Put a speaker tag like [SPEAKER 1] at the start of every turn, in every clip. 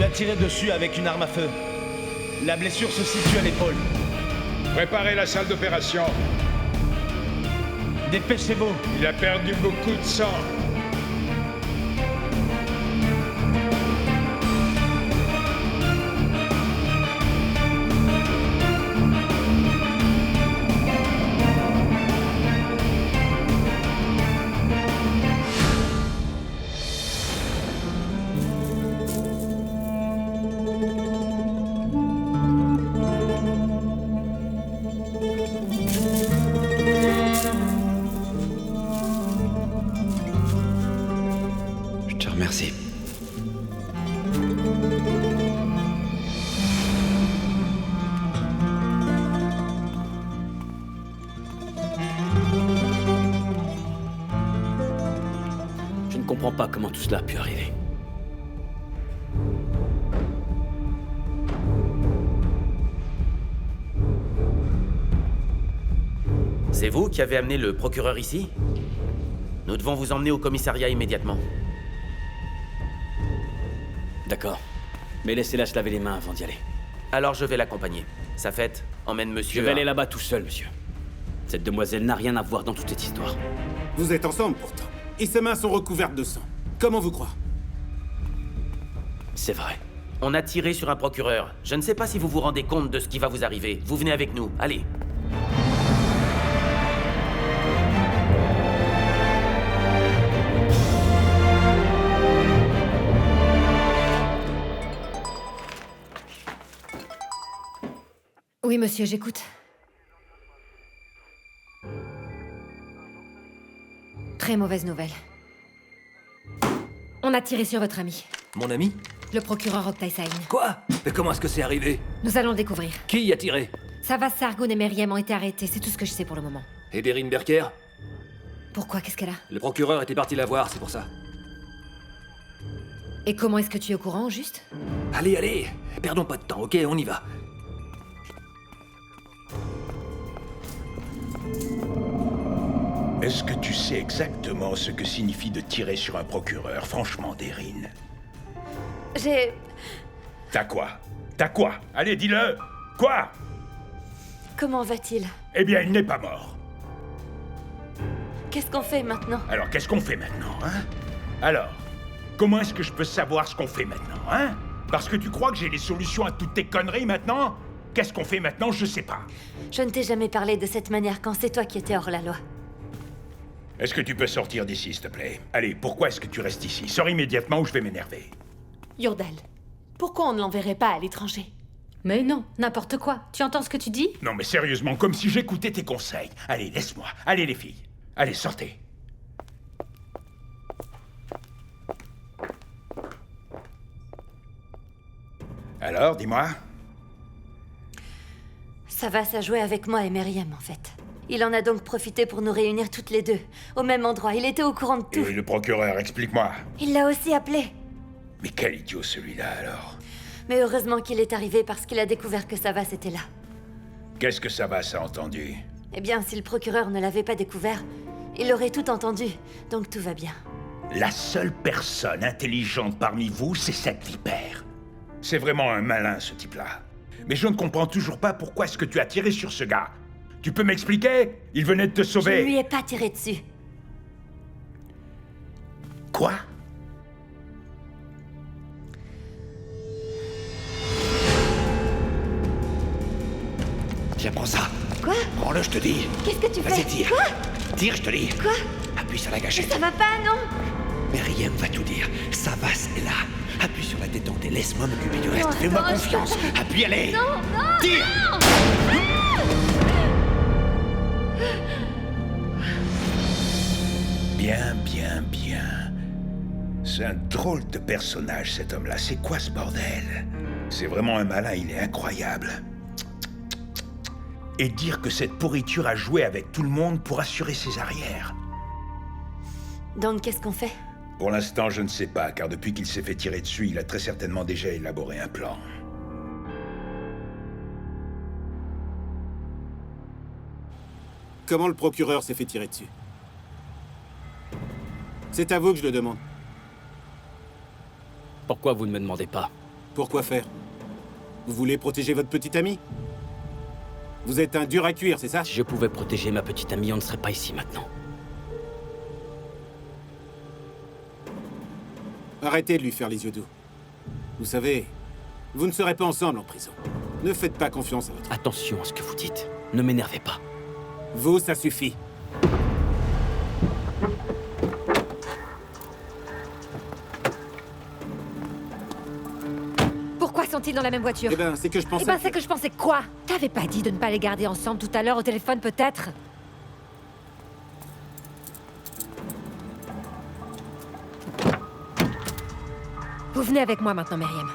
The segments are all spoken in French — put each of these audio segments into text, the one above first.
[SPEAKER 1] lui a tiré dessus avec une arme à feu. La blessure se situe à l'épaule.
[SPEAKER 2] Préparez la salle d'opération.
[SPEAKER 1] Dépêchez-vous.
[SPEAKER 2] Il a perdu beaucoup de sang.
[SPEAKER 3] Je te remercie.
[SPEAKER 4] Je ne comprends pas comment tout cela a pu arriver.
[SPEAKER 5] C'est vous qui avez amené le procureur ici? Nous devons vous emmener au commissariat immédiatement.
[SPEAKER 4] D'accord. Mais laissez-la se laver les mains avant d'y aller.
[SPEAKER 5] Alors je vais l'accompagner. Safet, emmène
[SPEAKER 4] Je
[SPEAKER 5] monsieur
[SPEAKER 4] vais
[SPEAKER 5] à-
[SPEAKER 4] aller là-bas tout seul, monsieur. Cette demoiselle n'a rien à voir dans toute cette histoire.
[SPEAKER 6] Vous êtes ensemble pourtant. Et ses mains sont recouvertes de sang. Comment vous croire?
[SPEAKER 4] C'est vrai.
[SPEAKER 5] On a tiré sur un procureur. Je ne sais pas si vous vous rendez compte de ce qui va vous arriver. Vous venez avec nous. Allez.
[SPEAKER 7] Oui, monsieur, j'écoute. Très mauvaise nouvelle. On a tiré sur votre ami,
[SPEAKER 8] Mon ami?
[SPEAKER 7] le procureur Oktay Sahin.
[SPEAKER 8] Quoi? Mais comment est-ce que c'est arrivé?
[SPEAKER 7] Nous allons le découvrir.
[SPEAKER 8] Qui y a tiré?
[SPEAKER 7] Savas, Sargon et Meriem ont été arrêtés, c'est tout ce que je sais pour le moment.
[SPEAKER 8] Et Deryn Berker?
[SPEAKER 7] Pourquoi? Qu'est-ce qu'elle a?
[SPEAKER 8] Le procureur était parti la voir, c'est pour ça.
[SPEAKER 7] Et comment est-ce que tu es au courant, au juste?
[SPEAKER 8] Allez, allez! Perdons pas de temps, ok? On y va.
[SPEAKER 2] Est-ce que tu sais exactement ce que signifie de tirer sur un procureur, franchement, Deryn?
[SPEAKER 7] J'ai...
[SPEAKER 2] T'as quoi? T'as quoi? Allez, dis-le! Quoi?
[SPEAKER 9] Comment va-t-il?
[SPEAKER 2] Eh bien, il n'est pas mort.
[SPEAKER 9] Qu'est-ce qu'on fait maintenant?
[SPEAKER 2] Alors, qu'est-ce qu'on fait maintenant, hein? Alors, comment est-ce que je peux savoir ce qu'on fait maintenant, hein? Parce que tu crois que j'ai les solutions à toutes tes conneries maintenant? Qu'est-ce qu'on fait maintenant? Je sais pas.
[SPEAKER 9] Je ne t'ai jamais parlé de cette manière quand c'est toi qui étais hors la loi.
[SPEAKER 2] Est-ce que tu peux sortir d'ici, s'il te plaît? Allez, pourquoi est-ce que tu restes ici? Sors immédiatement ou je vais m'énerver.
[SPEAKER 10] Yordal, pourquoi on ne l'enverrait pas à l'étranger?
[SPEAKER 11] Mais non, n'importe quoi. Tu entends ce que tu dis?
[SPEAKER 2] Non mais sérieusement, comme si j'écoutais tes conseils. Allez, laisse-moi. Allez les filles. Allez, sortez. Alors, dis-moi.
[SPEAKER 9] Savas a joué avec moi et Meriem, en fait. Il en a donc profité pour nous réunir toutes les deux, au même endroit. Il était au courant de tout.
[SPEAKER 2] Et le procureur, explique-moi.
[SPEAKER 9] Il l'a aussi appelé.
[SPEAKER 2] Mais quel idiot celui-là, alors?
[SPEAKER 9] Mais heureusement qu'il est arrivé parce qu'il a découvert que Savas était là.
[SPEAKER 2] Qu'est-ce que ça a entendu?
[SPEAKER 9] Eh bien, si le procureur ne l'avait pas découvert, il aurait tout entendu. Donc tout va bien.
[SPEAKER 2] La seule personne intelligente parmi vous, c'est cette vipère. C'est vraiment un malin, ce type-là. Mais je ne comprends toujours pas pourquoi est-ce que tu as tiré sur ce gars. Tu peux m'expliquer? Il venait de te sauver.
[SPEAKER 9] Je ne lui ai pas tiré dessus.
[SPEAKER 2] Quoi?
[SPEAKER 3] Tiens, prends ça.
[SPEAKER 9] Quoi?
[SPEAKER 3] Prends-le, je te dis.
[SPEAKER 9] Qu'est-ce que tu
[SPEAKER 3] Vas-y,
[SPEAKER 9] fais?
[SPEAKER 3] tire.
[SPEAKER 9] Quoi?
[SPEAKER 3] Tire, je te dis.
[SPEAKER 9] Quoi?
[SPEAKER 3] Appuie sur la
[SPEAKER 9] Mais
[SPEAKER 3] gâchette.
[SPEAKER 9] ça va pas, non?
[SPEAKER 3] Meriem va tout dire. Savas est là. Appuie sur la détente et laisse-moi m'occuper du reste.
[SPEAKER 9] Non,
[SPEAKER 3] Fais-moi
[SPEAKER 9] attends,
[SPEAKER 3] confiance. Appuie, allez.
[SPEAKER 9] Non, non,
[SPEAKER 3] Tire.
[SPEAKER 2] Bien, bien, bien. C'est un drôle de personnage, cet homme-là. C'est quoi ce bordel? C'est vraiment un malin, il est incroyable. Et dire que cette pourriture a joué avec tout le monde pour assurer ses arrières.
[SPEAKER 9] Donc qu'est-ce qu'on fait?
[SPEAKER 2] Pour l'instant, je ne sais pas, car depuis qu'il s'est fait tirer dessus, il a très certainement déjà élaboré un plan.
[SPEAKER 6] Comment le procureur s'est fait tirer dessus? C'est à vous que je le demande.
[SPEAKER 4] Pourquoi vous ne me demandez pas?
[SPEAKER 6] Pourquoi faire? Vous voulez protéger votre petite amie? Vous êtes un dur à cuire, c'est ça?
[SPEAKER 4] Si je pouvais protéger ma petite amie, on ne serait pas ici maintenant.
[SPEAKER 6] Arrêtez de lui faire les yeux doux. Vous savez, vous ne serez pas ensemble en prison. Ne faites pas confiance à votre...
[SPEAKER 4] Attention à ce que vous dites. Ne m'énervez pas.
[SPEAKER 6] Vous, ça suffit.
[SPEAKER 7] Pourquoi sont-ils dans la même voiture?
[SPEAKER 6] Eh ben, c'est que je pensais...
[SPEAKER 7] Eh ben, c'est que je pensais quoi? T'avais pas dit de ne pas les garder ensemble tout à l'heure au téléphone, peut-être? Vous venez avec moi maintenant, Myriam.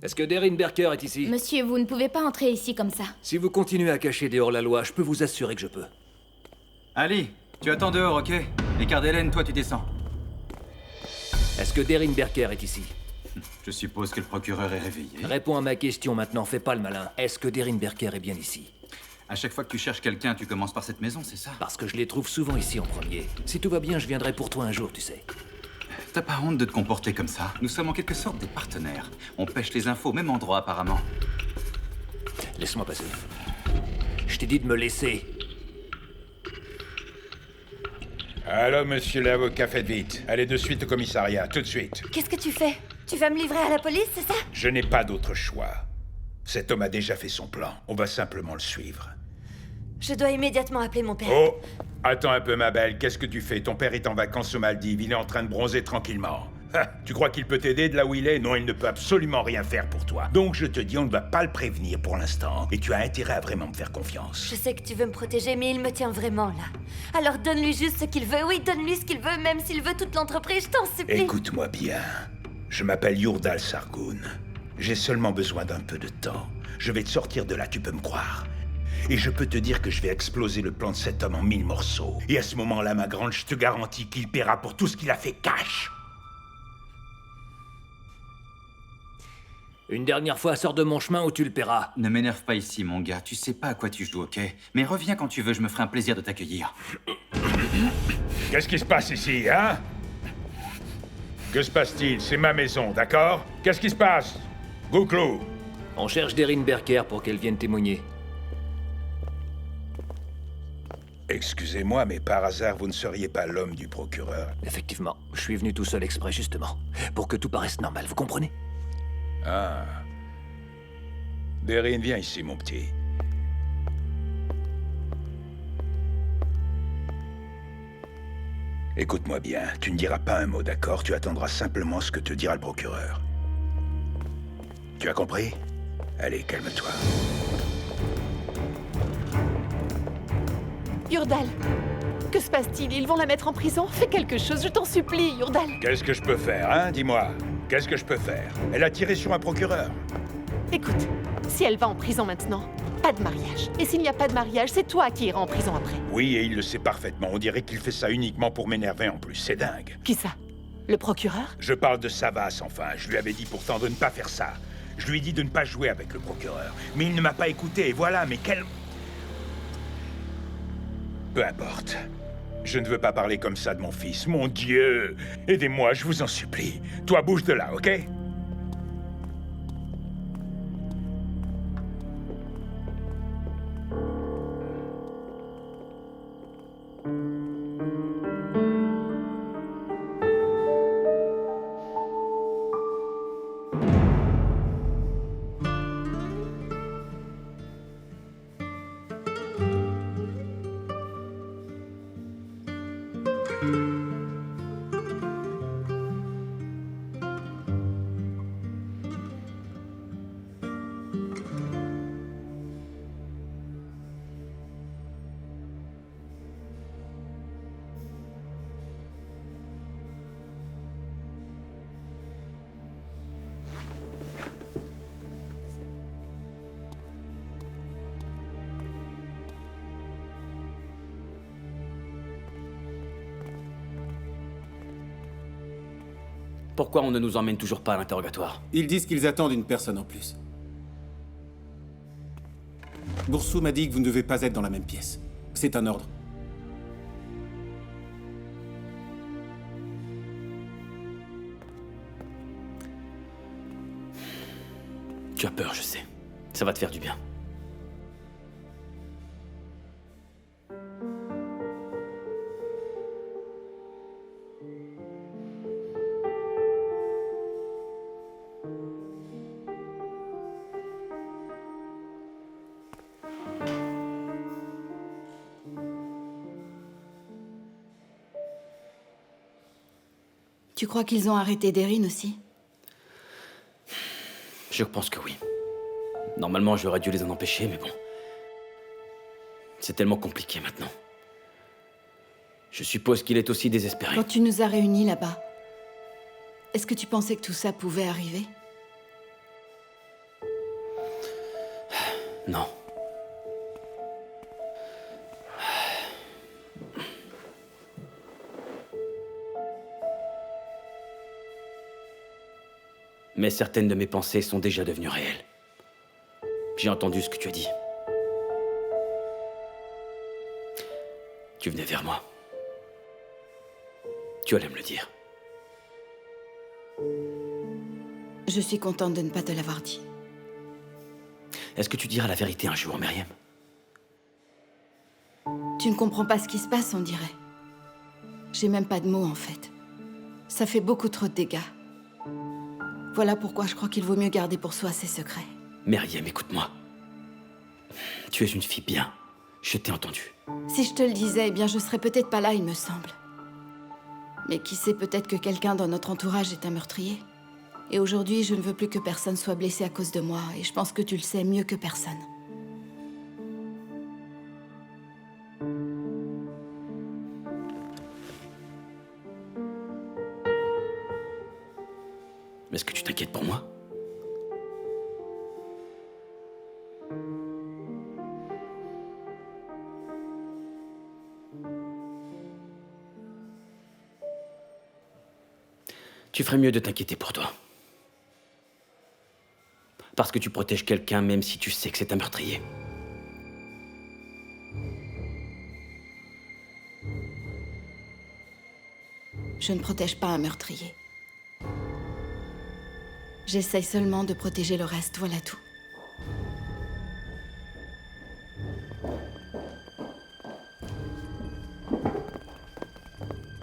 [SPEAKER 8] Est-ce que Deryn Berker est ici?
[SPEAKER 12] Monsieur, vous ne pouvez pas entrer ici comme ça.
[SPEAKER 8] Si vous continuez à cacher des hors-la-loi, je peux vous assurer que je peux.
[SPEAKER 13] Ali, tu attends dehors, ok? Et Cardellen, toi tu descends.
[SPEAKER 8] Est-ce que Deryn Berker est ici?
[SPEAKER 13] Je suppose que le procureur est réveillé.
[SPEAKER 8] Réponds à ma question maintenant, fais pas le malin. Est-ce que Deryn Berker est bien ici?
[SPEAKER 13] À chaque fois que tu cherches quelqu'un, tu commences par cette maison, c'est ça?
[SPEAKER 8] Parce que je les trouve souvent ici en premier. Si tout va bien, je viendrai pour toi un jour, tu sais.
[SPEAKER 13] T'as pas honte de te comporter comme ça? Nous sommes en quelque sorte des partenaires. On pêche les infos au même endroit, apparemment.
[SPEAKER 8] Laisse-moi passer. Je t'ai dit de me laisser.
[SPEAKER 2] Alors, monsieur l'avocat, faites vite. Allez de suite au commissariat, tout de suite.
[SPEAKER 9] Qu'est-ce que tu fais? Tu vas me livrer à la police, c'est ça?
[SPEAKER 2] Je n'ai pas d'autre choix. Cet homme a déjà fait son plan. On va simplement le suivre.
[SPEAKER 9] Je dois immédiatement appeler mon père.
[SPEAKER 2] Oh! Attends un peu, ma belle. Qu'est-ce que tu fais? Ton père est en vacances aux Maldives. Il est en train de bronzer tranquillement. Ah, tu crois qu'il peut t'aider de là où il est? Non, il ne peut absolument rien faire pour toi. Donc je te dis, on ne va pas le prévenir pour l'instant. Et tu as intérêt à vraiment me faire confiance.
[SPEAKER 9] Je sais que tu veux me protéger, mais il me tient vraiment là. Alors donne-lui juste ce qu'il veut. Oui, donne-lui ce qu'il veut, même s'il veut toute l'entreprise, je t'en supplie.
[SPEAKER 2] Écoute-moi bien. Je m'appelle Yurdal Sargoon. J'ai seulement besoin d'un peu de temps. Je vais te sortir de là, tu peux me croire. Et je peux te dire que je vais exploser le plan de cet homme en 1000 morceaux. Et à ce moment-là, ma grande, je te garantis qu'il paiera pour tout ce qu'il a fait cash.
[SPEAKER 8] Une dernière fois, sors de mon chemin ou tu le paieras.
[SPEAKER 13] Ne m'énerve pas ici, mon gars. Tu sais pas à quoi tu joues, ok? Mais reviens quand tu veux, je me ferai un plaisir de t'accueillir.
[SPEAKER 2] Qu'est-ce qui se passe ici, hein? Que se passe-t-il? C'est ma maison, d'accord? Qu'est-ce qui se passe? Gouklou.
[SPEAKER 8] On cherche Deryn Berker pour qu'elle vienne témoigner.
[SPEAKER 2] Excusez-moi, mais par hasard, vous ne seriez pas l'homme du procureur?
[SPEAKER 8] Effectivement, je suis venu tout seul exprès, justement. Pour que tout paraisse normal, vous comprenez?
[SPEAKER 2] Ah. Deryn, viens ici, mon petit. Écoute-moi bien, tu ne diras pas un mot, d'accord? Tu attendras simplement ce que te dira le procureur. Tu as compris? Allez, calme-toi.
[SPEAKER 10] Yurdal, que se passe-t-il? Ils vont la mettre en prison? Fais quelque chose, je t'en supplie, Yurdal.
[SPEAKER 2] Qu'est-ce que je peux faire, hein? Dis-moi. Qu'est-ce que je peux faire? Elle a tiré sur un procureur.
[SPEAKER 10] Écoute, si elle va en prison maintenant, pas de mariage. Et s'il n'y a pas de mariage, c'est toi qui iras en prison après.
[SPEAKER 2] Oui, et il le sait parfaitement. On dirait qu'il fait ça uniquement pour m'énerver en plus. C'est dingue.
[SPEAKER 10] Qui ça? Le procureur?
[SPEAKER 2] Je parle de Savas, enfin. Je lui avais dit pourtant de ne pas faire ça. Je lui ai dit de ne pas jouer avec le procureur. Mais il ne m'a pas écouté, et voilà, mais quel... Peu importe. Je ne veux pas parler comme ça de mon fils. Mon Dieu! Aidez-moi, je vous en supplie. Toi, bouge de là, ok?
[SPEAKER 4] Pourquoi on ne nous emmène toujours pas à l'interrogatoire?
[SPEAKER 6] Ils disent qu'ils attendent une personne en plus. Boursou m'a dit que vous ne devez pas être dans la même pièce. C'est un ordre.
[SPEAKER 4] Tu as peur, je sais. Ça va te faire du bien.
[SPEAKER 12] Tu crois qu'ils ont arrêté Deryn aussi?
[SPEAKER 4] Je pense que oui. Normalement, j'aurais dû les en empêcher, mais bon. C'est tellement compliqué maintenant. Je suppose qu'il est aussi désespéré.
[SPEAKER 12] Quand tu nous as réunis là-bas, est-ce que tu pensais que tout ça pouvait arriver?
[SPEAKER 4] Non. Mais certaines de mes pensées sont déjà devenues réelles. J'ai entendu ce que tu as dit. Tu venais vers moi. Tu allais me le dire.
[SPEAKER 12] Je suis contente de ne pas te l'avoir dit.
[SPEAKER 4] Est-ce que tu diras la vérité un jour, Myriam?
[SPEAKER 12] Tu ne comprends pas ce qui se passe, on dirait. J'ai même pas de mots, en fait. Ça fait beaucoup trop de dégâts. Voilà pourquoi je crois qu'il vaut mieux garder pour soi ses secrets.
[SPEAKER 4] Myriam, écoute-moi. Tu es une fille bien. Je t'ai entendu.
[SPEAKER 12] Si je te le disais, eh bien je serais peut-être pas là, il me semble. Mais qui sait, peut-être que quelqu'un dans notre entourage est un meurtrier. Et aujourd'hui, je ne veux plus que personne soit blessé à cause de moi, et je pense que tu le sais mieux que personne.
[SPEAKER 4] Est-ce que tu t'inquiètes pour moi? Tu ferais mieux de t'inquiéter pour toi. Parce que tu protèges quelqu'un même si tu sais que c'est un meurtrier.
[SPEAKER 12] Je ne protège pas un meurtrier. J'essaye seulement de protéger le reste, voilà tout.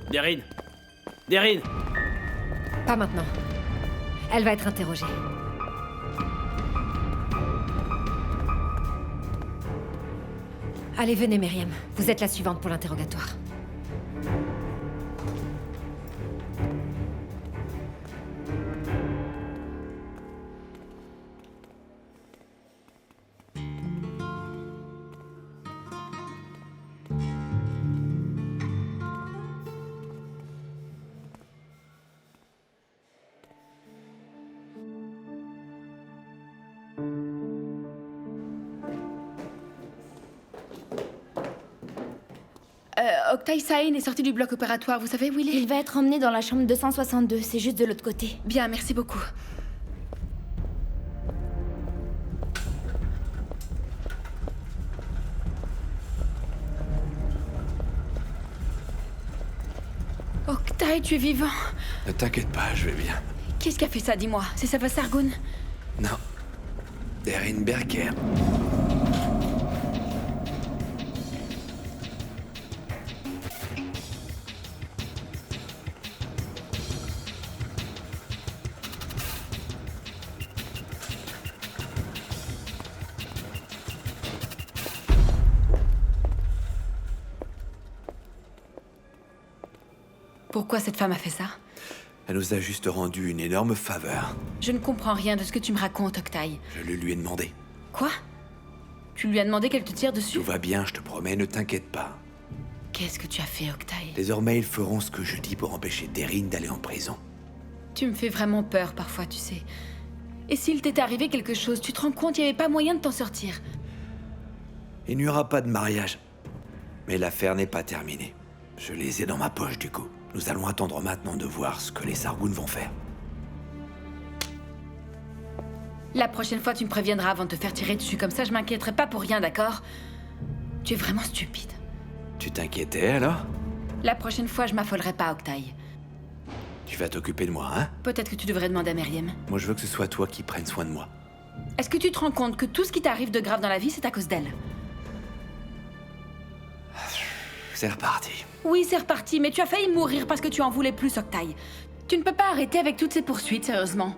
[SPEAKER 4] Deryn! Deryn!
[SPEAKER 7] Pas maintenant. Elle va être interrogée. Allez, venez, Myriam. Vous êtes la suivante pour l'interrogatoire.
[SPEAKER 14] Oktay Sahin est sorti du bloc opératoire, vous savez où il est?
[SPEAKER 12] Il va être emmené dans la chambre 262, c'est juste de l'autre côté.
[SPEAKER 14] Bien, merci beaucoup. Oktay, tu es vivant?
[SPEAKER 3] Ne t'inquiète pas, je vais bien.
[SPEAKER 14] Qu'est-ce qui a fait ça, dis-moi? C'est Salva Sargun?
[SPEAKER 3] Non. Deryn Berker.
[SPEAKER 14] Pourquoi cette femme a fait ça?
[SPEAKER 3] Elle nous a juste rendu une énorme faveur.
[SPEAKER 14] Je ne comprends rien de ce que tu me racontes, Oktay.
[SPEAKER 3] Je le lui ai demandé.
[SPEAKER 14] Quoi? Tu lui as demandé qu'elle te tire dessus?
[SPEAKER 3] Tout va bien, je te promets, ne t'inquiète pas.
[SPEAKER 14] Qu'est-ce que tu as fait, Oktay?
[SPEAKER 3] Désormais, ils feront ce que je dis pour empêcher Deryn d'aller en prison.
[SPEAKER 14] Tu me fais vraiment peur parfois, tu sais. Et s'il t'était arrivé quelque chose, tu te rends compte, il n'y avait pas moyen de t'en sortir.
[SPEAKER 3] Il n'y aura pas de mariage. Mais l'affaire n'est pas terminée. Je les ai dans ma poche, du coup. Nous allons attendre maintenant de voir ce que les Sargun vont faire.
[SPEAKER 14] La prochaine fois, tu me préviendras avant de te faire tirer dessus. Comme ça, je m'inquiéterai pas pour rien, d'accord? Tu es vraiment stupide.
[SPEAKER 3] Tu t'inquiétais alors?
[SPEAKER 14] La prochaine fois, je m'affolerai pas, Octaï.
[SPEAKER 3] Tu vas t'occuper de moi, hein?
[SPEAKER 14] Peut-être que tu devrais demander à Meriem.
[SPEAKER 3] Moi, je veux que ce soit toi qui prennes soin de moi.
[SPEAKER 14] Est-ce que tu te rends compte que tout ce qui t'arrive de grave dans la vie, c'est à cause d'elle?
[SPEAKER 3] C'est reparti.
[SPEAKER 14] Oui, c'est reparti, mais tu as failli mourir parce que tu en voulais plus, Octaï. Tu ne peux pas arrêter avec toutes ces poursuites, sérieusement.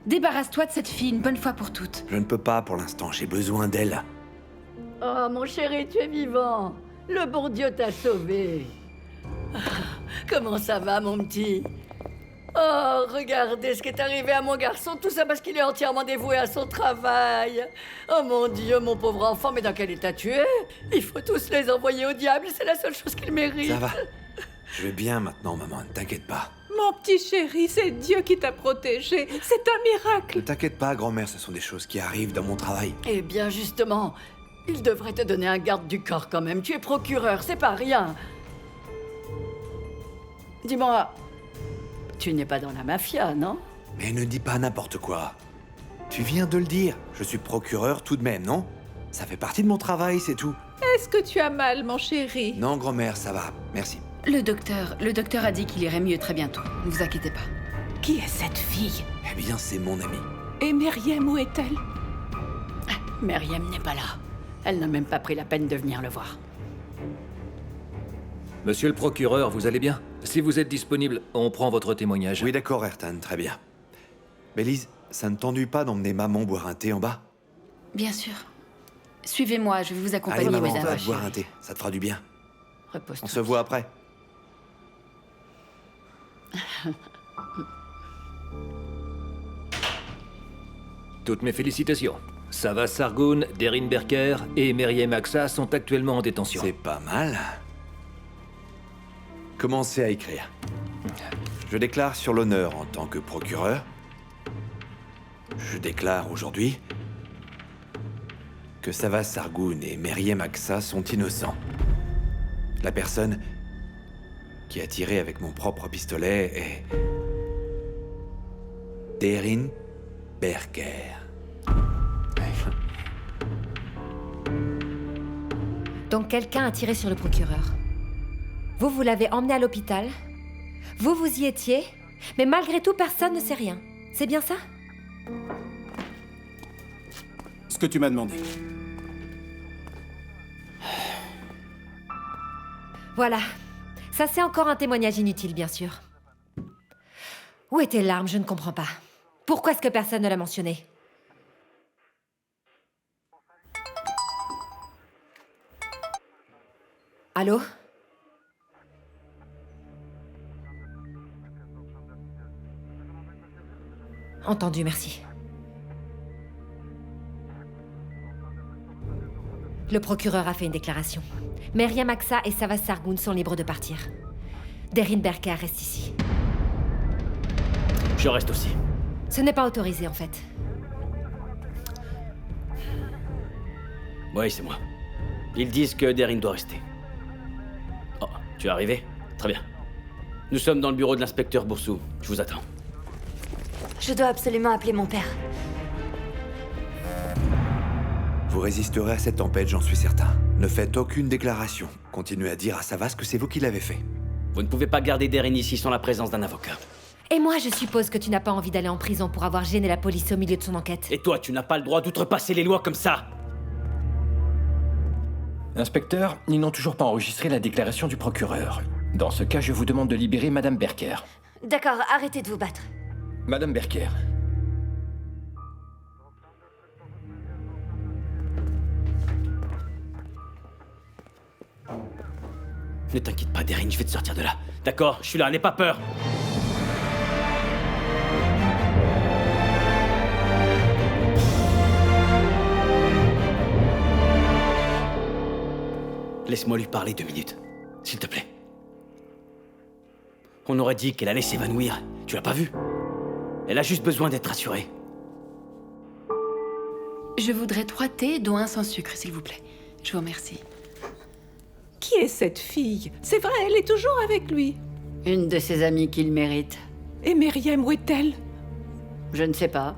[SPEAKER 14] Débarrasse-toi de cette fille une bonne fois pour toutes.
[SPEAKER 3] Je ne peux pas pour l'instant, j'ai besoin d'elle.
[SPEAKER 15] Oh, mon chéri, tu es vivant. Le bon Dieu t'a sauvé. Ah, comment ça va, mon petit? Oh, regardez ce qui est arrivé à mon garçon. Tout ça parce qu'il est entièrement dévoué à son travail. Oh mon Dieu, mon pauvre enfant, mais dans quel état tu es? Il faut tous les envoyer au diable, c'est la seule chose qu'il mérite.
[SPEAKER 3] Ça va. Je vais bien maintenant, maman, ne t'inquiète pas.
[SPEAKER 16] Mon petit chéri, c'est Dieu qui t'a protégé. C'est un miracle.
[SPEAKER 3] Ne t'inquiète pas, grand-mère, ce sont des choses qui arrivent dans mon travail.
[SPEAKER 15] Eh bien, justement, il devrait te donner un garde du corps quand même. Tu es procureur, c'est pas rien. Dis-moi, tu n'es pas dans la mafia, non?
[SPEAKER 3] Mais ne dis pas n'importe quoi. Tu viens de le dire, je suis procureur tout de même, non? Ça fait partie de mon travail, c'est tout.
[SPEAKER 16] Est-ce que tu as mal, mon chéri?
[SPEAKER 3] Non, grand-mère, ça va, merci.
[SPEAKER 14] Le docteur a dit qu'il irait mieux très bientôt. Ne vous inquiétez pas.
[SPEAKER 16] Qui est cette fille?
[SPEAKER 3] Eh bien, c'est mon amie.
[SPEAKER 16] Et Meriem, où est-elle?
[SPEAKER 15] Meriem n'est pas là. Elle n'a même pas pris la peine de venir le voir.
[SPEAKER 8] Monsieur le procureur, vous allez bien? Si vous êtes disponible, on prend votre témoignage.
[SPEAKER 3] Oui, d'accord, Ayrton, très bien. Mais Lise, ça ne t'ennuie pas d'emmener maman boire un thé en bas?
[SPEAKER 14] Bien sûr. Suivez-moi, je vais vous accompagner,
[SPEAKER 3] Allez, maman,
[SPEAKER 14] mesdames.
[SPEAKER 3] va boire un thé, ça te fera du bien.
[SPEAKER 15] Repose-toi.
[SPEAKER 3] On se voit après.
[SPEAKER 8] Toutes mes félicitations. Savas Sargoun, Derin Berker et Meriem Aksa sont actuellement en détention.
[SPEAKER 3] C'est pas mal. Commencez à écrire. Je déclare sur l'honneur en tant que procureur. Je déclare aujourd'hui que Savas Sargoun et Meriem Aksa sont innocents. La personne qui a tiré avec mon propre pistolet est Derin Berker.
[SPEAKER 7] Donc quelqu'un a tiré sur le procureur. Vous l'avez emmené à l'hôpital. Vous y étiez. Mais malgré tout, personne ne sait rien. C'est bien ça?
[SPEAKER 6] Ce que tu m'as demandé.
[SPEAKER 7] Voilà. Ça, c'est encore un témoignage inutile, bien sûr. Où étaient l'arme? Je ne comprends pas. Pourquoi est-ce que personne ne l'a mentionné? Allô? Entendu, merci. Le procureur a fait une déclaration. Meriem Aksa et Savas Sargoun sont libres de partir. Derin Berker reste ici.
[SPEAKER 4] Je reste aussi.
[SPEAKER 7] Ce n'est pas autorisé, en fait.
[SPEAKER 4] Oui, c'est moi. Ils disent que Derin doit rester. Oh, tu es arrivé? Très bien. Nous sommes dans le bureau de l'inspecteur Boursou. Je vous attends.
[SPEAKER 9] Je dois absolument appeler mon père.
[SPEAKER 3] Vous résisterez à cette tempête, j'en suis certain. Ne faites aucune déclaration. Continuez à dire à Savas que c'est vous qui l'avez fait.
[SPEAKER 4] Vous ne pouvez pas garder Derin ici sans la présence d'un avocat.
[SPEAKER 7] Et moi, je suppose que tu n'as pas envie d'aller en prison pour avoir gêné la police au milieu de son enquête.
[SPEAKER 4] Et toi, tu n'as pas le droit d'outrepasser les lois comme ça.
[SPEAKER 17] Inspecteur, ils n'ont toujours pas enregistré la déclaration du procureur. Dans ce cas, je vous demande de libérer Madame Berker.
[SPEAKER 9] D'accord, arrêtez de vous battre.
[SPEAKER 17] Madame Berker.
[SPEAKER 4] Ne t'inquiète pas, Derin, je vais te sortir de là. D'accord? Je suis là, n'aie pas peur. Laisse-moi lui parler 2 minutes, s'il te plaît. On aurait dit qu'elle allait s'évanouir. Tu l'as pas vu? Elle a juste besoin d'être rassurée.
[SPEAKER 14] Je voudrais 3 thés, dont un sans sucre, s'il vous plaît. Je vous remercie.
[SPEAKER 16] Qui est cette fille? C'est vrai, elle est toujours avec lui.
[SPEAKER 15] Une de ses amies qu'il mérite.
[SPEAKER 16] Et Meriem, où est-elle?
[SPEAKER 15] Je ne sais pas.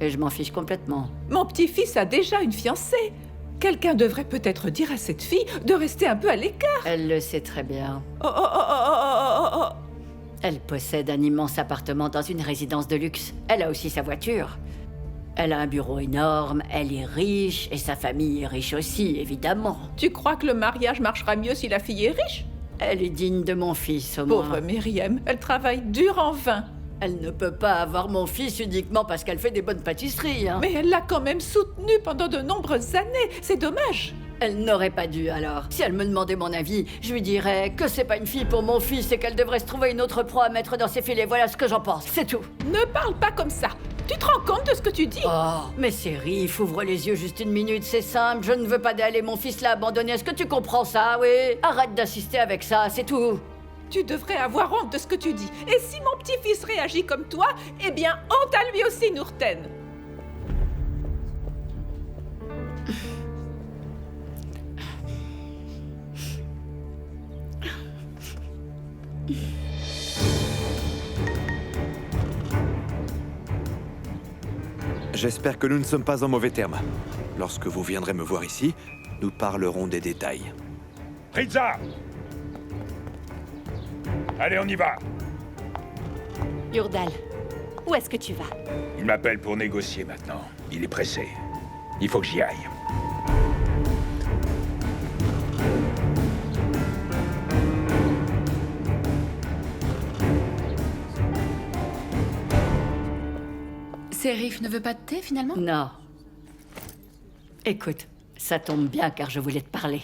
[SPEAKER 15] Et je m'en fiche complètement.
[SPEAKER 16] Mon petit-fils a déjà une fiancée. Quelqu'un devrait peut-être dire à cette fille de rester un peu à l'écart.
[SPEAKER 15] Elle le sait très bien.
[SPEAKER 16] Oh, oh, oh, oh, oh, oh, oh.
[SPEAKER 15] Elle possède un immense appartement dans une résidence de luxe. Elle a aussi sa voiture. Elle a un bureau énorme, elle est riche, et sa famille est riche aussi, évidemment.
[SPEAKER 16] Tu crois que le mariage marchera mieux si la fille est riche?
[SPEAKER 15] Elle est digne de mon fils, au moins.
[SPEAKER 16] Pauvre Myriam, elle travaille dur en vain.
[SPEAKER 15] Elle ne peut pas avoir mon fils uniquement parce qu'elle fait des bonnes pâtisseries, hein.
[SPEAKER 16] Mais elle l'a quand même soutenu pendant de nombreuses années. C'est dommage.
[SPEAKER 15] Elle n'aurait pas dû, alors. Si elle me demandait mon avis, je lui dirais que c'est pas une fille pour mon fils et qu'elle devrait se trouver une autre proie à mettre dans ses filets. Voilà ce que j'en pense, c'est tout.
[SPEAKER 16] Ne parle pas comme ça. Tu te rends compte de ce que tu dis?
[SPEAKER 15] Oh, mais Sérif, ouvre les yeux juste une minute, c'est simple. Je ne veux pas d'aller, mon fils l'a abandonné. Est-ce que tu comprends ça, oui? Arrête d'insister avec ça, c'est tout.
[SPEAKER 16] Tu devrais avoir honte de ce que tu dis. Et si mon petit-fils réagit comme toi, eh bien, honte à lui aussi, Nourten.
[SPEAKER 3] J'espère que nous ne sommes pas en mauvais termes. Lorsque vous viendrez me voir ici, nous parlerons des détails.
[SPEAKER 2] Ritza! Allez, on y va!
[SPEAKER 10] Yurdal, où est-ce que tu vas?
[SPEAKER 2] Il m'appelle pour négocier maintenant. Il est pressé. Il faut que j'y aille.
[SPEAKER 14] Sérif ne veut pas de thé, finalement?
[SPEAKER 15] Non. Écoute, ça tombe bien car je voulais te parler.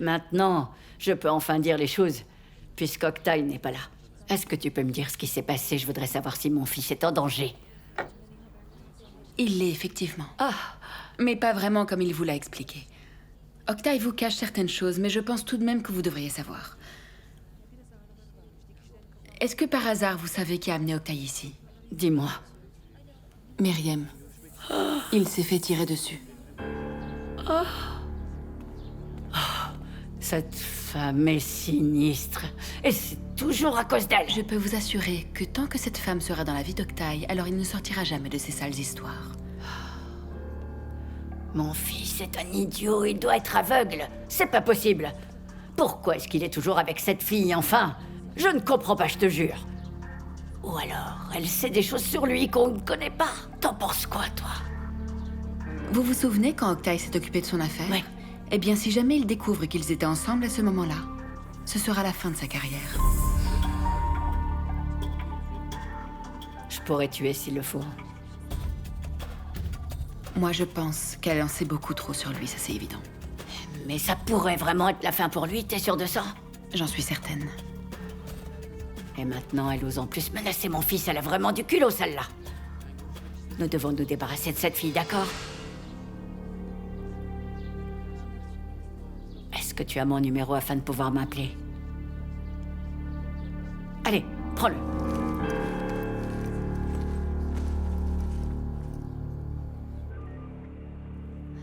[SPEAKER 15] Maintenant, je peux enfin dire les choses, puisqu'Octay n'est pas là. Est-ce que tu peux me dire ce qui s'est passé? Je voudrais savoir si mon fils est en danger.
[SPEAKER 14] Il l'est, effectivement.
[SPEAKER 15] Ah.
[SPEAKER 14] Mais pas vraiment comme il vous l'a expliqué. Octay vous cache certaines choses, mais je pense tout de même que vous devriez savoir. Est-ce que par hasard vous savez qui a amené Octay ici?
[SPEAKER 15] Dis-moi.
[SPEAKER 14] Myriam. Il s'est fait tirer dessus.
[SPEAKER 15] Oh. Cette femme est sinistre. Et c'est toujours à cause d'elle.
[SPEAKER 14] Je peux vous assurer que tant que cette femme sera dans la vie d'Octay, alors il ne sortira jamais de ces sales histoires.
[SPEAKER 15] Mon fils est un idiot, il doit être aveugle. C'est pas possible. Pourquoi est-ce qu'il est toujours avec cette fille, enfin? Je ne comprends pas, je te jure. Ou alors, elle sait des choses sur lui qu'on ne connaît pas. T'en penses quoi, toi?
[SPEAKER 14] Vous vous souvenez quand Octay s'est occupé de son affaire?
[SPEAKER 15] Oui.
[SPEAKER 14] Eh bien, si jamais il découvre qu'ils étaient ensemble à ce moment-là, ce sera la fin de sa carrière.
[SPEAKER 15] Je pourrais tuer s'il le faut.
[SPEAKER 14] Moi, je pense qu'elle en sait beaucoup trop sur lui, ça c'est évident.
[SPEAKER 15] Mais ça pourrait vraiment être la fin pour lui, t'es sûre de ça?
[SPEAKER 14] J'en suis certaine.
[SPEAKER 15] Et maintenant, elle ose en plus menacer mon fils. Elle a vraiment du culot, celle-là. Nous devons nous débarrasser de cette fille, d'accord? Est-ce que tu as mon numéro afin de pouvoir m'appeler? Allez, prends-le.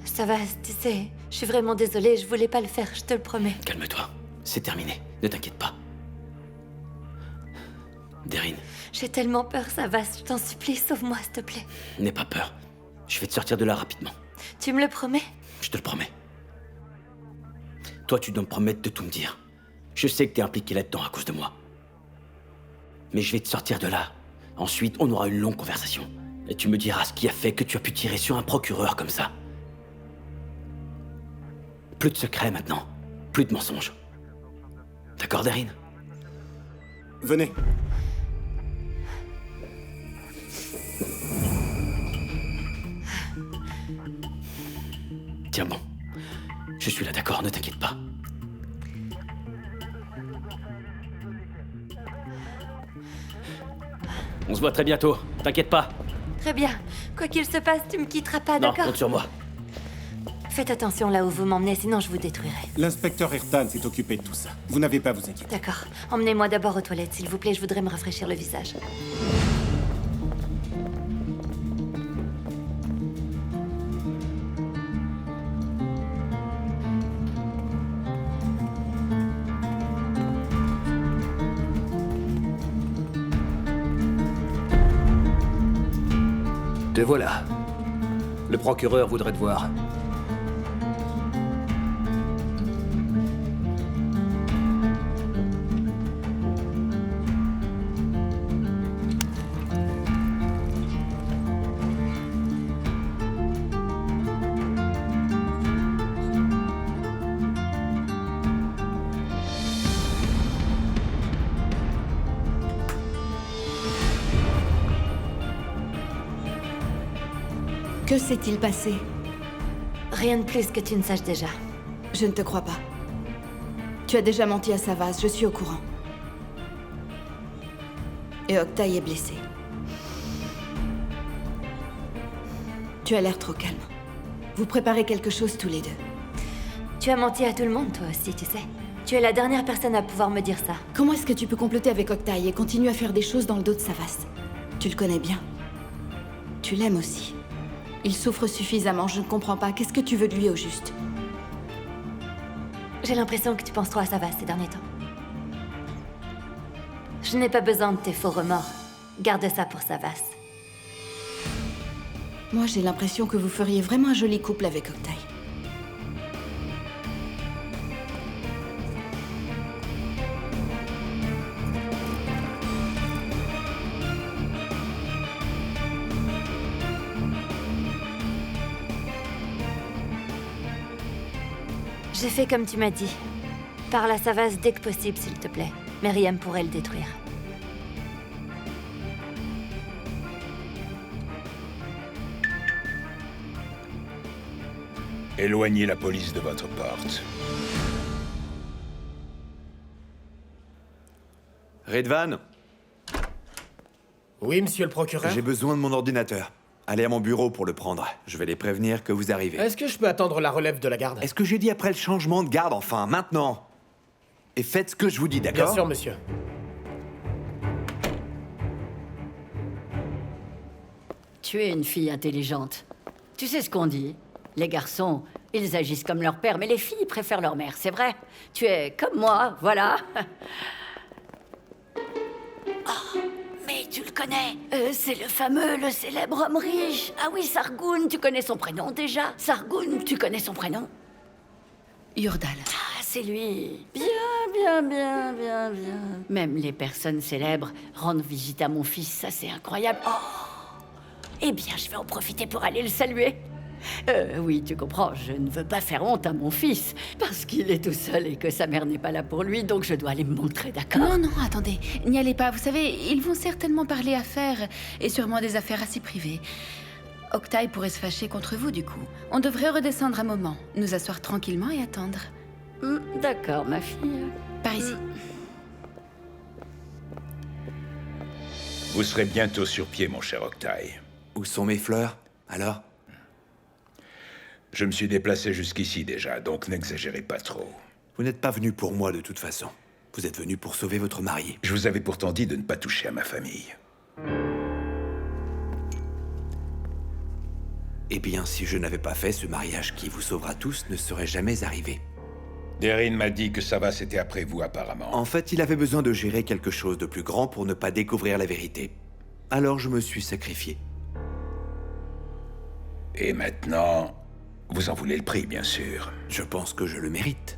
[SPEAKER 9] Ça va, tu sais, je suis vraiment désolée, je voulais pas le faire, je te le promets.
[SPEAKER 4] Calme-toi, c'est terminé, ne t'inquiète pas. Deryn.
[SPEAKER 9] J'ai tellement peur, ça va, je t'en supplie, sauve-moi, s'il te plaît.
[SPEAKER 4] N'aie pas peur. Je vais te sortir de là rapidement.
[SPEAKER 9] Tu me le promets?
[SPEAKER 4] Je te le promets. Toi, tu dois me promettre de tout me dire. Je sais que t'es impliqué là-dedans à cause de moi. Mais je vais te sortir de là. Ensuite, on aura une longue conversation. Et tu me diras ce qui a fait que tu as pu tirer sur un procureur comme ça. Plus de secrets maintenant. Plus de mensonges. D'accord, Deryn?
[SPEAKER 6] Venez.
[SPEAKER 4] Tiens bon. Je suis là, d'accord, ne t'inquiète pas. On se voit très bientôt, t'inquiète pas.
[SPEAKER 9] Très bien. Quoi qu'il se passe, tu me quitteras pas,
[SPEAKER 4] Non,
[SPEAKER 9] d'accord?
[SPEAKER 4] compte sur moi.
[SPEAKER 9] Faites attention là où vous m'emmenez, sinon je vous détruirai.
[SPEAKER 6] L'inspecteur Ertan s'est occupé de tout ça. Vous n'avez pas à vous inquiéter.
[SPEAKER 9] D'accord. Emmenez-moi d'abord aux toilettes, s'il vous plaît, je voudrais me rafraîchir le visage.
[SPEAKER 8] Te voilà. Le procureur voudrait te voir.
[SPEAKER 12] Que s'est-il passé?
[SPEAKER 9] Rien de plus que tu ne saches déjà.
[SPEAKER 12] Je ne te crois pas. Tu as déjà menti à Savas, je suis au courant. Et Octaï est blessé. Tu as l'air trop calme. Vous préparez quelque chose tous les deux.
[SPEAKER 9] Tu as menti à tout le monde, toi aussi, tu sais. Tu es la dernière personne à pouvoir me dire ça.
[SPEAKER 12] Comment est-ce que tu peux comploter avec Octaï et continuer à faire des choses dans le dos de Savas? Tu le connais bien. Tu l'aimes aussi. Il souffre suffisamment, je ne comprends pas. Qu'est-ce que tu veux de lui au juste?
[SPEAKER 9] J'ai l'impression que tu penses trop à Savas ces derniers temps. Je n'ai pas besoin de tes faux remords. Garde ça pour Savas.
[SPEAKER 12] Moi, j'ai l'impression que vous feriez vraiment un joli couple avec Octaï.
[SPEAKER 9] J'ai fait comme tu m'as dit. Parle à Savas dès que possible, s'il te plaît. Meriem pourrait le détruire.
[SPEAKER 2] Éloignez la police de votre porte.
[SPEAKER 3] Redvan,
[SPEAKER 18] Oui, monsieur le procureur?
[SPEAKER 3] j'ai besoin de mon ordinateur. Allez à mon bureau pour le prendre. Je vais les prévenir que vous arrivez.
[SPEAKER 18] Est-ce que je peux attendre la relève de la garde?
[SPEAKER 3] Est-ce que j'ai dit après le changement de garde, enfin, maintenant? Et faites ce que je vous dis, d'accord?
[SPEAKER 18] Bien sûr, monsieur.
[SPEAKER 15] Tu es une fille intelligente. Tu sais ce qu'on dit? Les garçons, ils agissent comme leur père, mais les filles préfèrent leur mère, c'est vrai. Tu es comme moi, voilà. Oh, mais tu le connais. C'est le fameux, le célèbre homme riche. Ah oui, Sargoun, tu connais son prénom déjà? Sargoun, tu connais son prénom?
[SPEAKER 14] Yordal.
[SPEAKER 15] Ah, c'est lui. Bien. Même les personnes célèbres rendent visite à mon fils, ça c'est incroyable. Oh! Eh bien, je vais en profiter pour aller le saluer. Oui, tu comprends, je ne veux pas faire honte à mon fils, parce qu'il est tout seul et que sa mère n'est pas là pour lui, donc je dois aller me montrer, d'accord?
[SPEAKER 14] Non, attendez, n'y allez pas. Vous savez, ils vont certainement parler affaires, et sûrement des affaires assez privées. Octaï pourrait se fâcher contre vous, du coup. On devrait redescendre un moment, nous asseoir tranquillement et attendre.
[SPEAKER 15] D'accord, ma fille.
[SPEAKER 14] Par ici.
[SPEAKER 2] Vous serez bientôt sur pied, mon cher Octaï.
[SPEAKER 3] Où sont mes fleurs, alors?
[SPEAKER 2] Je me suis déplacé jusqu'ici déjà, donc n'exagérez pas trop.
[SPEAKER 3] Vous n'êtes pas venu pour moi de toute façon. Vous êtes venu pour sauver votre mari.
[SPEAKER 2] Je vous avais pourtant dit de ne pas toucher à ma famille.
[SPEAKER 3] Eh bien, si je n'avais pas fait, ce mariage qui vous sauvera tous ne serait jamais arrivé.
[SPEAKER 2] Derin m'a dit que Savas était après vous, apparemment.
[SPEAKER 3] En fait, il avait besoin de gérer quelque chose de plus grand pour ne pas découvrir la vérité. Alors je me suis sacrifié.
[SPEAKER 2] Et maintenant, vous en voulez le prix, bien sûr.
[SPEAKER 3] Je pense que je le mérite.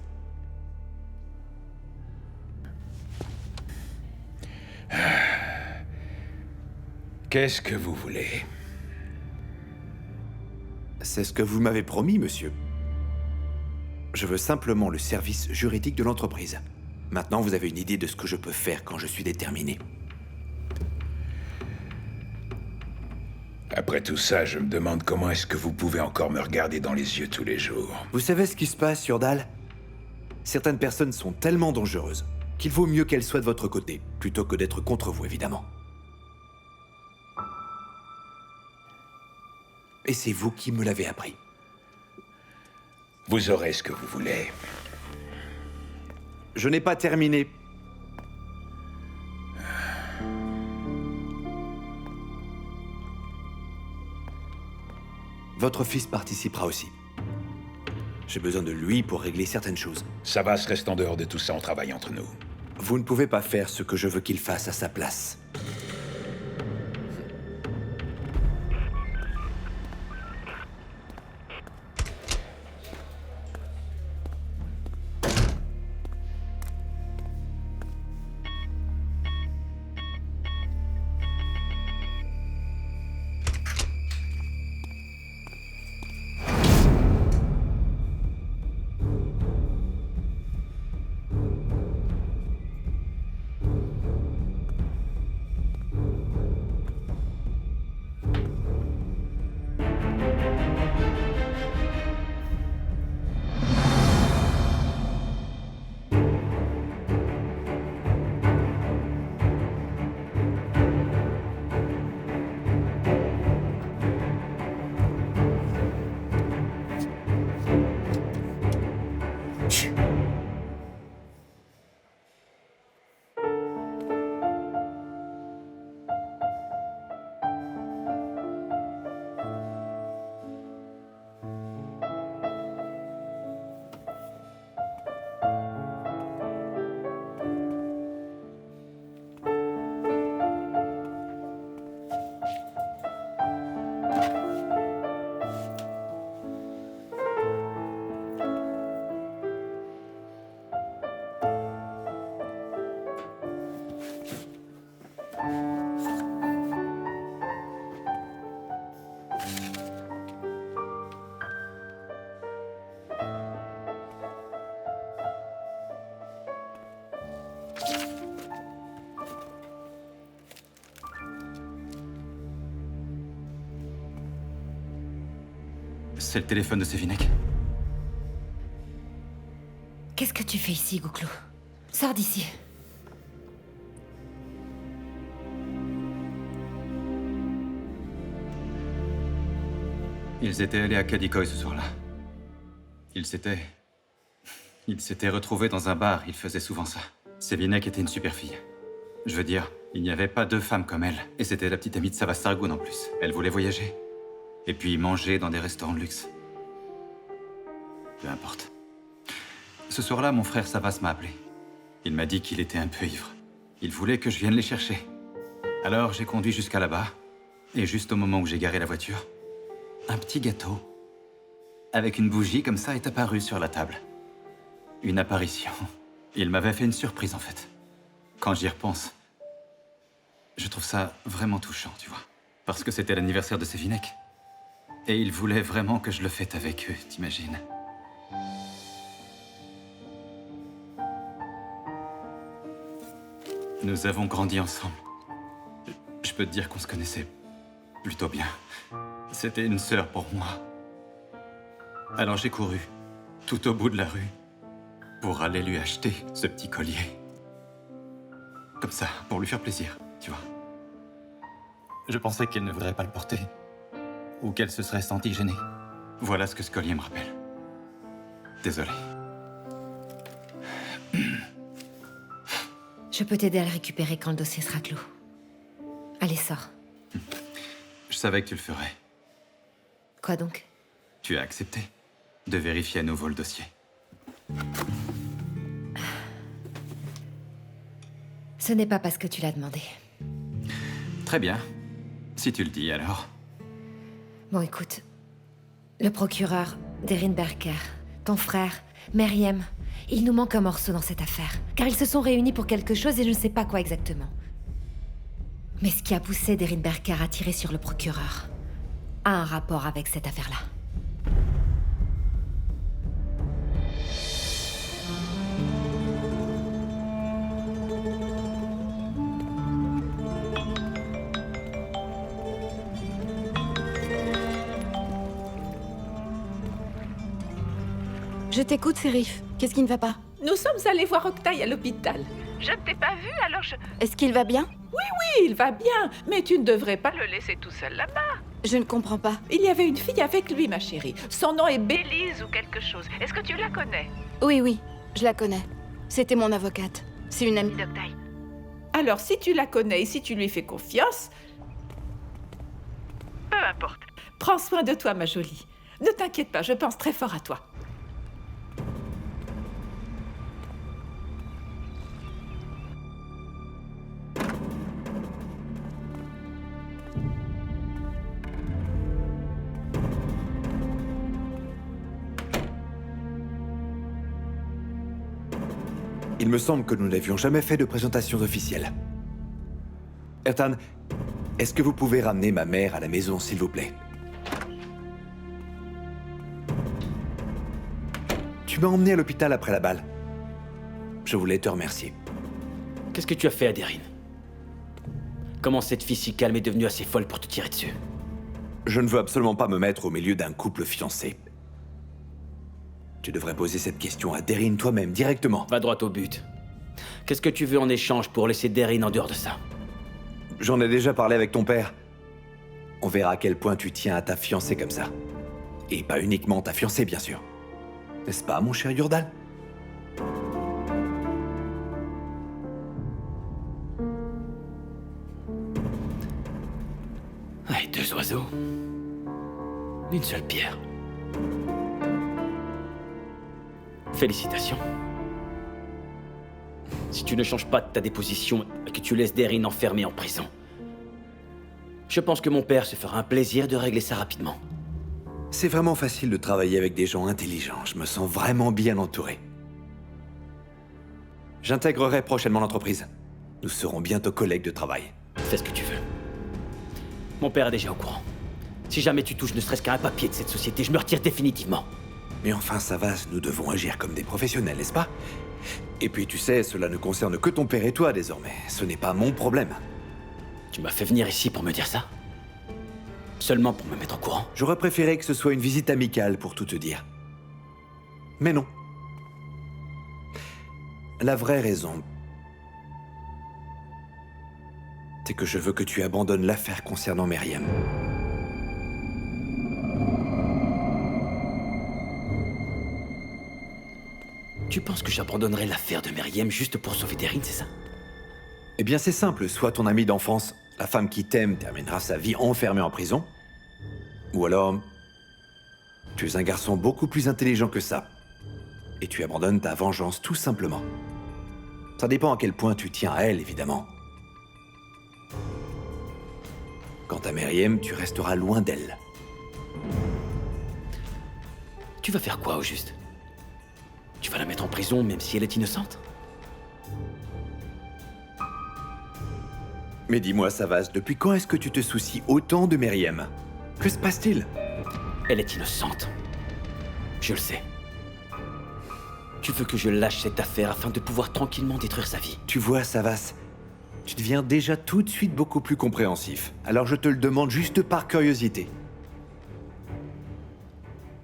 [SPEAKER 2] Qu'est-ce que vous voulez?
[SPEAKER 3] C'est ce que vous m'avez promis, monsieur. Je veux simplement le service juridique de l'entreprise. Maintenant, vous avez une idée de ce que je peux faire quand je suis déterminé.
[SPEAKER 2] Après tout ça, je me demande comment est-ce que vous pouvez encore me regarder dans les yeux tous les jours.
[SPEAKER 3] Vous savez ce qui se passe, Yordal? Certaines personnes sont tellement dangereuses qu'il vaut mieux qu'elles soient de votre côté, plutôt que d'être contre vous, évidemment. Et c'est vous qui me l'avez appris.
[SPEAKER 2] Vous aurez ce que vous voulez.
[SPEAKER 3] Je n'ai pas terminé. Votre fils participera aussi. J'ai besoin de lui pour régler certaines choses.
[SPEAKER 2] Savas reste en dehors de tout ça, on travaille entre nous.
[SPEAKER 3] Vous ne pouvez pas faire ce que je veux qu'il fasse à sa place.
[SPEAKER 4] Chut.
[SPEAKER 13] C'est le téléphone de Sévinec.
[SPEAKER 7] Qu'est-ce que tu fais ici, Gouklou? Sors d'ici.
[SPEAKER 13] Ils étaient allés à Kadikoy ce soir-là. Ils s'étaient retrouvés dans un bar, ils faisaient souvent ça. Sévinec était une super fille. Je veux dire, il n'y avait pas deux femmes comme elle. Et c'était la petite amie de Savas Sargoun en plus. Elle voulait voyager. Et puis manger dans des restaurants de luxe. Peu importe. Ce soir-là, mon frère Savas m'a appelé. Il m'a dit qu'il était un peu ivre. Il voulait que je vienne les chercher. Alors j'ai conduit jusqu'à là-bas. Et juste au moment où j'ai garé la voiture, un petit gâteau, avec une bougie comme ça, est apparu sur la table. Une apparition. Il m'avait fait une surprise en fait. Quand j'y repense, je trouve ça vraiment touchant, tu vois. Parce que c'était l'anniversaire de Sévinec. Et il voulait vraiment que je le fête avec eux, t'imagines? Nous avons grandi ensemble. Je peux te dire qu'on se connaissait plutôt bien. C'était une sœur pour moi. Alors j'ai couru, tout au bout de la rue, pour aller lui acheter ce petit collier. Comme ça, pour lui faire plaisir, tu vois. Je pensais qu'elle ne voudrait pas le porter. Ou qu'elle se serait sentie gênée. Voilà ce que ce collier me rappelle. Désolé.
[SPEAKER 7] Je peux t'aider à le récupérer quand le dossier sera clos. Allez, sors.
[SPEAKER 13] Je savais que tu le ferais.
[SPEAKER 7] Quoi donc?
[SPEAKER 13] Tu as accepté de vérifier à nouveau le dossier.
[SPEAKER 7] Ce n'est pas parce que tu l'as demandé.
[SPEAKER 13] Très bien. Si tu le dis, alors.
[SPEAKER 7] Bon, écoute. Le procureur, Derin Berker, ton frère, Meriem, il nous manque un morceau dans cette affaire. Car ils se sont réunis pour quelque chose et je ne sais pas quoi exactement. Mais ce qui a poussé Derin Berker à tirer sur le procureur a un rapport avec cette affaire-là.
[SPEAKER 12] Je t'écoute, Sérif. Qu'est-ce qui ne va pas?
[SPEAKER 16] Nous sommes allés voir Octaï à l'hôpital. Je ne t'ai pas vu, alors je...
[SPEAKER 12] Est-ce qu'il va bien?
[SPEAKER 16] Oui, il va bien. Mais tu ne devrais pas le laisser tout seul là-bas.
[SPEAKER 12] Je ne comprends pas.
[SPEAKER 16] Il y avait une fille avec lui, ma chérie. Son nom est Bélise ou quelque chose. Est-ce que tu la connais?
[SPEAKER 12] Oui, je la connais. C'était mon avocate. C'est une amie d'Octaï.
[SPEAKER 16] Alors, si tu la connais et si tu lui fais confiance... Peu importe. Prends soin de toi, ma jolie. Ne t'inquiète pas, je pense très fort à toi.
[SPEAKER 3] Il me semble que nous n'avions jamais fait de présentation officielle. Ertan, est-ce que vous pouvez ramener ma mère à la maison, s'il vous plaît? Tu m'as emmené à l'hôpital après la balle. Je voulais te remercier.
[SPEAKER 4] Qu'est-ce que tu as fait à Derin? Comment cette fille si calme est devenue assez folle pour te tirer dessus?
[SPEAKER 3] Je ne veux absolument pas me mettre au milieu d'un couple fiancé. Tu devrais poser cette question à Derin toi-même, directement.
[SPEAKER 4] Va droit au but. Qu'est-ce que tu veux en échange pour laisser Derin en dehors de ça?
[SPEAKER 3] J'en ai déjà parlé avec ton père. On verra à quel point tu tiens à ta fiancée comme ça. Et pas uniquement ta fiancée, bien sûr. N'est-ce pas, mon cher Yurdal?
[SPEAKER 4] oiseau, une seule pierre. Félicitations. Si tu ne changes pas de ta déposition et que tu laisses Deryn enfermé en prison, je pense que mon père se fera un plaisir de régler ça rapidement.
[SPEAKER 3] C'est vraiment facile de travailler avec des gens intelligents. Je me sens vraiment bien entouré. J'intégrerai prochainement l'entreprise. Nous serons bientôt collègues de travail.
[SPEAKER 4] Fais ce que tu veux. Mon père est déjà au courant. Si jamais tu touches ne serait-ce qu'à un papier de cette société, je me retire définitivement.
[SPEAKER 3] Mais enfin, Savas, nous devons agir comme des professionnels, n'est-ce pas? Et puis, tu sais, cela ne concerne que ton père et toi, désormais. Ce n'est pas mon problème.
[SPEAKER 4] Tu m'as fait venir ici pour me dire ça? Seulement pour me mettre au courant?
[SPEAKER 3] J'aurais préféré que ce soit une visite amicale, pour tout te dire. Mais non. La vraie raison, c'est que je veux que tu abandonnes l'affaire concernant Meriem.
[SPEAKER 4] Tu penses que j'abandonnerai l'affaire de Meriem juste pour sauver Deryn, c'est ça?
[SPEAKER 3] Eh bien, c'est simple. Soit ton ami d'enfance, la femme qui t'aime, terminera sa vie enfermée en prison. Ou alors, tu es un garçon beaucoup plus intelligent que ça. Et tu abandonnes ta vengeance tout simplement. Ça dépend à quel point tu tiens à elle, évidemment. Quant à Meriem, tu resteras loin d'elle.
[SPEAKER 4] Tu vas faire quoi, au juste? Tu vas la mettre en prison, même si elle est innocente?
[SPEAKER 3] Mais dis-moi, Savas, depuis quand est-ce que tu te soucies autant de Meriem? Que se passe-t-il?
[SPEAKER 4] Elle est innocente. Je le sais. Tu veux que je lâche cette affaire afin de pouvoir tranquillement détruire sa vie?
[SPEAKER 3] Tu vois, Savas, tu deviens déjà tout de suite beaucoup plus compréhensif. Alors je te le demande juste par curiosité.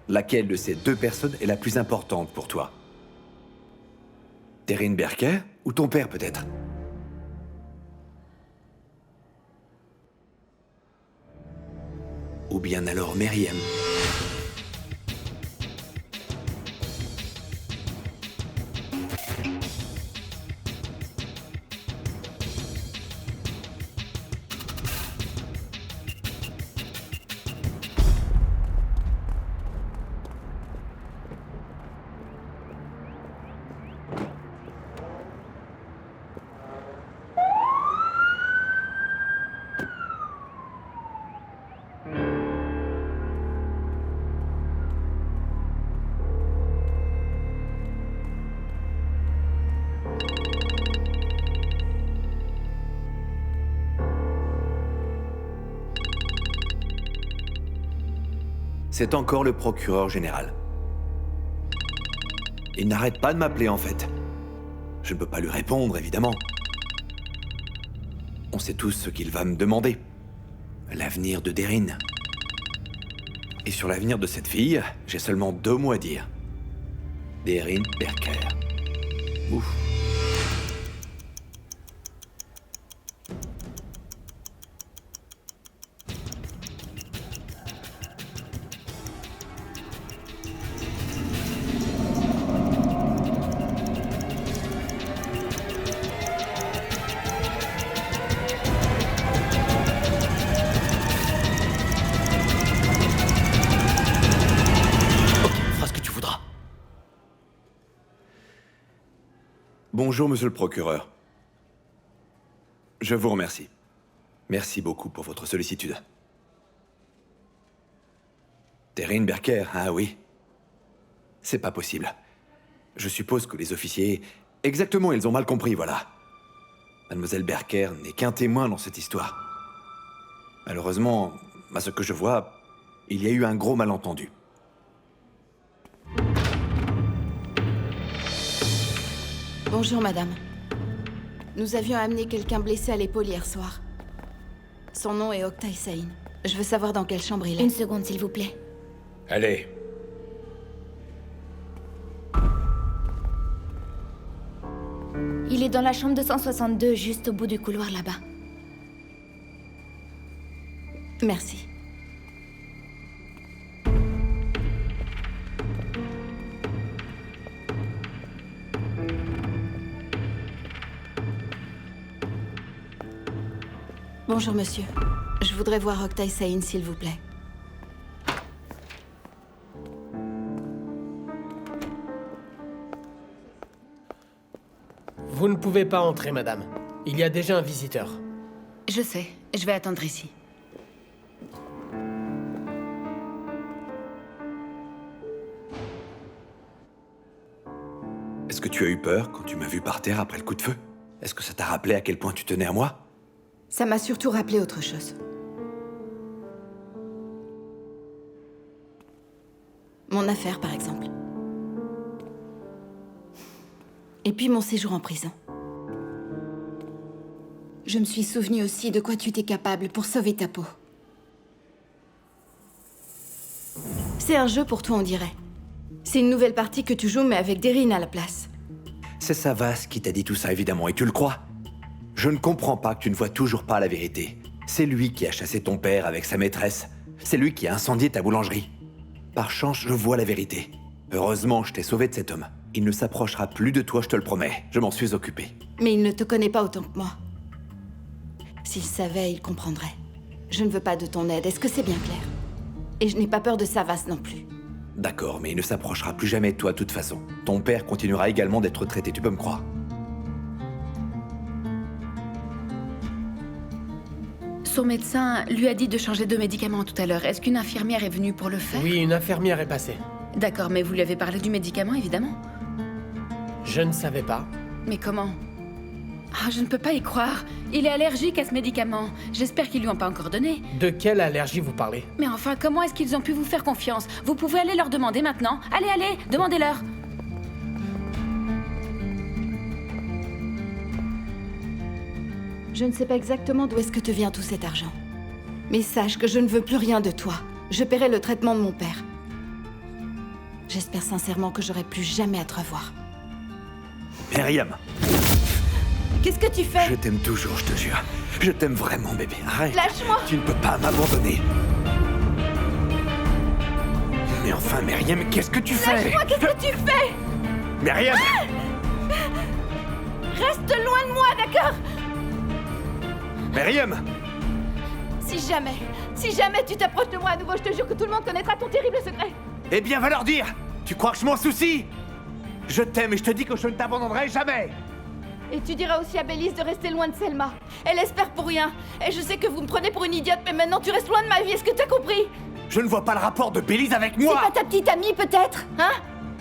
[SPEAKER 3] Laquelle de ces deux personnes est la plus importante pour toi? Deryn Berker ou ton père, peut-être? Ou bien alors Meriem? C'est encore le procureur général. Il n'arrête pas de m'appeler, en fait. Je ne peux pas lui répondre, évidemment. On sait tous ce qu'il va me demander. L'avenir de Deryn. Et sur l'avenir de cette fille, j'ai seulement 2 mots à dire. Deryn Berker. Ouf. Bonjour, monsieur le procureur. Je vous remercie. Merci beaucoup pour votre sollicitude. Deryn Berker, ah oui. C'est pas possible. Je suppose que les officiers... Exactement, ils ont mal compris, voilà. Mademoiselle Berker n'est qu'un témoin dans cette histoire. Malheureusement, à ce que je vois, il y a eu un gros malentendu.
[SPEAKER 12] Bonjour, madame. Nous avions amené quelqu'un blessé à l'épaule hier soir. Son nom est Oktay Sain. Je veux savoir dans quelle chambre il est.
[SPEAKER 7] Une seconde, s'il vous plaît.
[SPEAKER 2] Allez.
[SPEAKER 7] Il est dans la chambre 262, juste au bout du couloir là-bas.
[SPEAKER 12] Merci. Bonjour, monsieur. Je voudrais voir Oktay Sahin, s'il vous plaît.
[SPEAKER 18] Vous ne pouvez pas entrer, madame. Il y a déjà un visiteur.
[SPEAKER 14] Je sais, je vais attendre ici.
[SPEAKER 3] Est-ce que tu as eu peur quand tu m'as vu par terre après le coup de feu? Est-ce que ça t'a rappelé à quel point tu tenais à moi?
[SPEAKER 12] Ça m'a surtout rappelé autre chose. Mon affaire, par exemple. Et puis mon séjour en prison. Je me suis souvenu aussi de quoi tu étais capable pour sauver ta peau. C'est un jeu pour toi, on dirait. C'est une nouvelle partie que tu joues, mais avec Deryn à la place.
[SPEAKER 3] C'est Savas qui t'a dit tout ça, évidemment, et tu le crois? Je ne comprends pas que tu ne vois toujours pas la vérité. C'est lui qui a chassé ton père avec sa maîtresse. C'est lui qui a incendié ta boulangerie. Par chance, je vois la vérité. Heureusement, je t'ai sauvé de cet homme. Il ne s'approchera plus de toi, je te le promets. Je m'en suis occupé.
[SPEAKER 12] Mais il ne te connaît pas autant que moi. S'il savait, il comprendrait. Je ne veux pas de ton aide, est-ce que c'est bien clair? Et je n'ai pas peur de Savas non plus.
[SPEAKER 3] D'accord, mais il ne s'approchera plus jamais de toi de toute façon. Ton père continuera également d'être traité, tu peux me croire.
[SPEAKER 14] Son médecin lui a dit de changer de médicament tout à l'heure. Est-ce qu'une infirmière est venue pour le faire?
[SPEAKER 18] Oui, une infirmière est passée.
[SPEAKER 14] D'accord, mais vous lui avez parlé du médicament, évidemment.
[SPEAKER 18] Je ne savais pas.
[SPEAKER 14] Mais comment? Ah, je ne peux pas y croire. Il est allergique à ce médicament. J'espère qu'ils lui ont pas encore donné.
[SPEAKER 18] De quelle allergie vous parlez?
[SPEAKER 14] Mais enfin, comment est-ce qu'ils ont pu vous faire confiance? Vous pouvez aller leur demander maintenant. Allez, allez, demandez-leur.
[SPEAKER 12] Je ne sais pas exactement d'où est-ce que te vient tout cet argent. Mais sache que je ne veux plus rien de toi. Je paierai le traitement de mon père. J'espère sincèrement que j'aurai plus jamais à te revoir.
[SPEAKER 3] Myriam,
[SPEAKER 12] Qu'est-ce que tu fais?
[SPEAKER 3] je t'aime toujours, je te jure. Je t'aime vraiment, bébé. Arrête.
[SPEAKER 12] Lâche-moi!
[SPEAKER 3] Tu ne peux pas m'abandonner. Mais enfin, Myriam, qu'est-ce que tu fais?
[SPEAKER 12] Lâche-moi, qu'est-ce que tu fais?
[SPEAKER 3] Myriam!
[SPEAKER 12] Reste loin de moi, d'accord?
[SPEAKER 3] Myriam!
[SPEAKER 12] Si jamais tu t'approches de moi à nouveau, je te jure que tout le monde connaîtra ton terrible secret.
[SPEAKER 3] Eh bien, va leur dire! Tu crois que je m'en soucie? Je t'aime et je te dis que je ne t'abandonnerai jamais!
[SPEAKER 12] Et tu diras aussi à Bélise de rester loin de Selma. Elle espère pour rien. Et je sais que vous me prenez pour une idiote, mais maintenant tu restes loin de ma vie, est-ce que t'as compris?
[SPEAKER 3] Je ne vois pas le rapport de Bélise avec moi!
[SPEAKER 12] C'est pas ta petite amie, peut-être? Hein?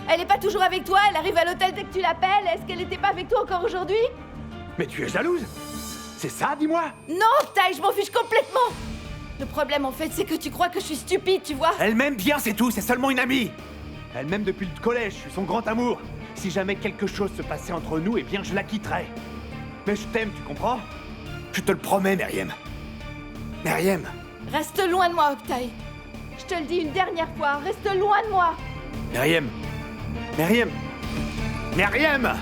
[SPEAKER 12] Elle est pas toujours avec toi, elle arrive à l'hôtel dès que tu l'appelles. Est-ce qu'elle était pas avec toi encore aujourd'hui?
[SPEAKER 3] Mais tu es jalouse? C'est ça, dis-moi?
[SPEAKER 12] Non, Ty, je m'en fiche complètement! Le problème, en fait, c'est que tu crois que je suis stupide, tu vois?
[SPEAKER 3] Elle m'aime bien, c'est tout, c'est seulement une amie! Elle m'aime depuis le collège, je suis son grand amour. Si jamais quelque chose se passait entre nous, eh bien je la quitterais. Mais je t'aime, tu comprends? Je te le promets, Myriam. Myriam!
[SPEAKER 12] Reste loin de moi, Oktay. Je te le dis une dernière fois, reste loin de moi!
[SPEAKER 3] Myriam! Myriam! Myriam!